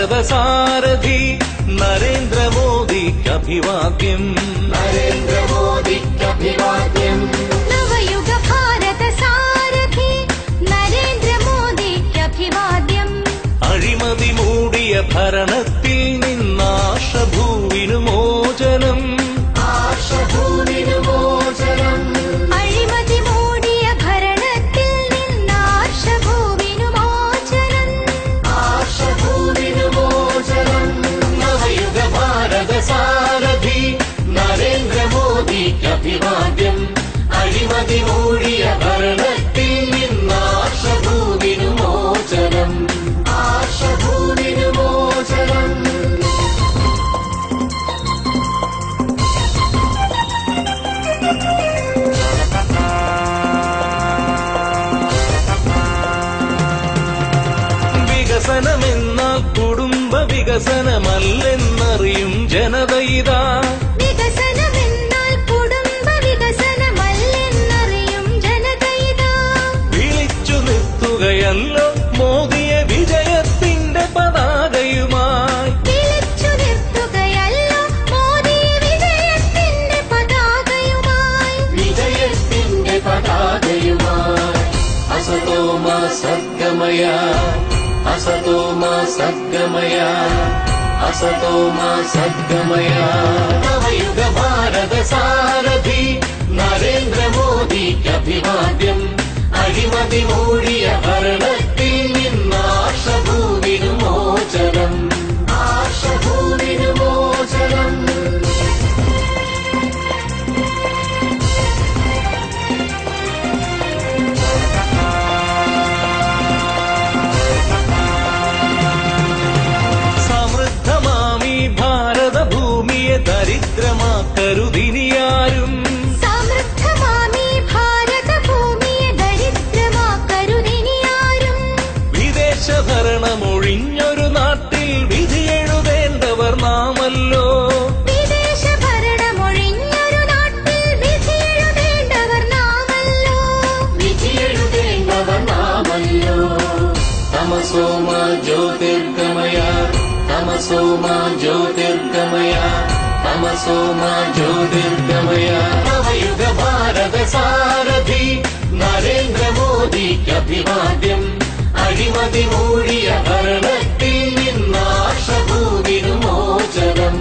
ഭാരതസാരഥി നരേന്ദ്ര മോദിക്കഭിവാദ്യം. നരേന്ദ്ര മോദിക്കഭിവാദ്യം. നവയുഗ ഭാരതസാരഥി നരേന്ദ്ര മോദിക്കഭിവാദ്യം. അഴിമതി മൂടിയ ഭരണത്തിൽ നിന്നാശഭൂവിനു മോചനം. ആശഭൂവിനു മോചനം. അഴിമതി മൂടിയ ഭരണത്തിൽ നിന്നാശഭൂവിനു മോചനം. ആശഭൂവിനു മോചനം. നവയുഗ ഭാരതസാരഥി നരേന്ദ്ര മോദിക്കഭിവാദ്യം. അഴിമതി മൂടിയ ഭരണത്തിൽ നിന്നാശഭൂവിനു മോചനം. ആശഭൂവിനു മോചനം. വികസനമെന്നാൽ കുടുംബ വികസനമല്ലെന്നറിയും ജനതയിതാ. വികസനമെന്നാൽ കുടുംബ വികസനമല്ലെന്നറിയും ജനതയിതാ. വിളിച്ചു നിർത്തുകയല്ലോ മോദിയെ വിജയത്തിന്റെ പതാകയുമായി. വിളിച്ചു നിർത്തുകയല്ലോ മോദിയെ വിജയത്തിന്റെ പതാകയുമായി. വിജയത്തിന്റെ പതാകയുമായി. അസതോ മാ സദ്ഗമയ. അസതോ മാ സദ്ഗമയ. അസതോ മാ സദ്ഗമയ. നവയുഗ ഭാരതസാരഥി നരേന്ദ്ര മോദിക്കഭിവാദ്യം. അഴിമതി മൂടിയ ഭരണത്തിൽ നിന്നാശഭൂവിനു മോചനം. ആശഭൂവിനു മോചനം. സമൃദ്ധമാമീ ഭാരതഭൂമിയെ ദരിദ്രമാക്കരുതിനിയാരും. സമൃദ്ധമാമീ ഭാരതഭൂമിയെ ദരിദ്രമാക്കരുതിനിയാരും. വിദേശ ഭരണമൊഴിഞ്ഞൊരു നാട്ടിൽ വിധിയെഴുതേണ്ടവർ നാമല്ലോ. വിദേശ ഭരണമൊഴിഞ്ഞൊരു നാട്ടിൽ വിധിയെഴുതേണ്ടവർ നാമല്ലോ. വിധിയെഴുതേണ്ടവർ നാമല്ലോ. തമസോ മാ ജ്യോതിർഗമയ. തമസോ മാ ജ്യോതിർഗമയ. തമസോ മാ ജ്യോതിർഗമയ. നവയുഗ ഭാരതസാരഥി നരേന്ദ്ര മോദിക്കഭിവാദ്യം. അഴിമതി മൂടിയ ഭരണത്തിൽ നിന്നാശഭൂവിനു മോചനം.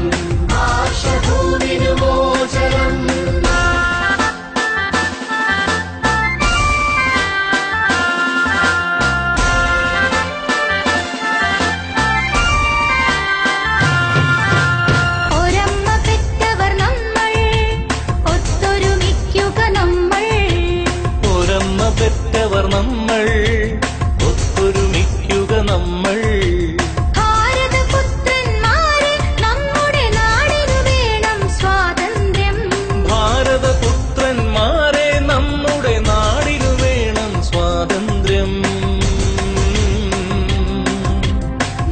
ആശഭൂവിനു മോചനം. ഒരമ്മ പെറ്റവർ നമ്മൾ ഒത്തൊരുമിക്കുക നമ്മൾ. ഒരമ്മ പെറ്റവർ നമ്മൾ ഒത്തൊരുമിക്കുക നമ്മൾ. ഭാരതപുത്രന്മാരെ നമ്മുടെ നാടിനു വേണം സ്വാതന്ത്ര്യം. ഭാരതപുത്രന്മാരെ നമ്മുടെ നാടിനു വേണം സ്വാതന്ത്ര്യം.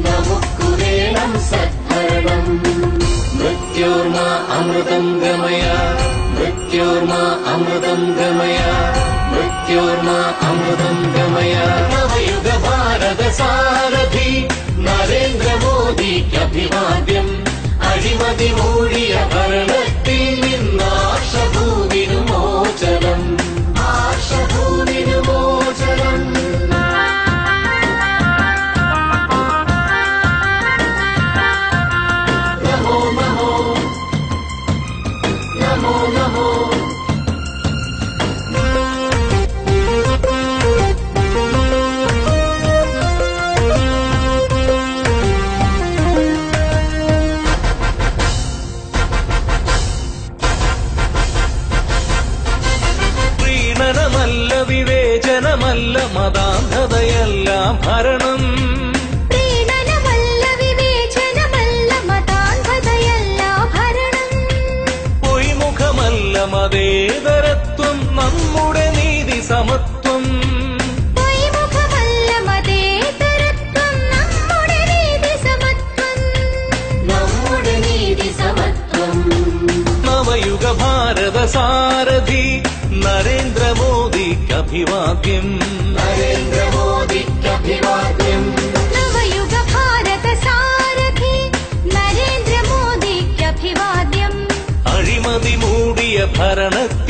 നമുക്കു വേണം സദ്ഭരണം. മൃത്യോർമാ അമൃതം ഗമയ. മൃത്യോർമാ അമൃതം ഗമയ. മൃത്യോർമാ അമൃതം ഗമയ. നവയുഗ ഭാരതസാരഥി നരേന്ദ്ര മോദിക്കഭിവാദ്യം. അഴിമതി മൂടിയ ഭരണത്തിൽ നിന്നാശഭൂവിനു മോചനം. ആശഭൂവിനു മോചനം. നമോ നമോ. നമോ നമോ. പ്രീണനമല്ല വിവേചനമല്ല മതാന്ധതയല്ല ഭരണം. പ്രീണനമല്ല വിവേചനമല്ല മതാന്ധതയല്ല ഭരണം. പൊയ്മുഖമല്ല മതേതരത്വം നമ്മുടെ നീതി സമത്വം. പൊയ്മുഖമല്ല മതേതരത്വം നമ്മുടെ നീതി സമത്വം. നമ്മുടെ നീതി സമത്വം. നവയുഗ ഭാരതസാരഥി നരേന്ദ്ര മോദിക്കഭിവാദ്യം. നരേന്ദ്ര മോദിക്കഭിവാദ്യം. നവയുഗ ഭാരതസാരഥി ഭരണത്തിൽ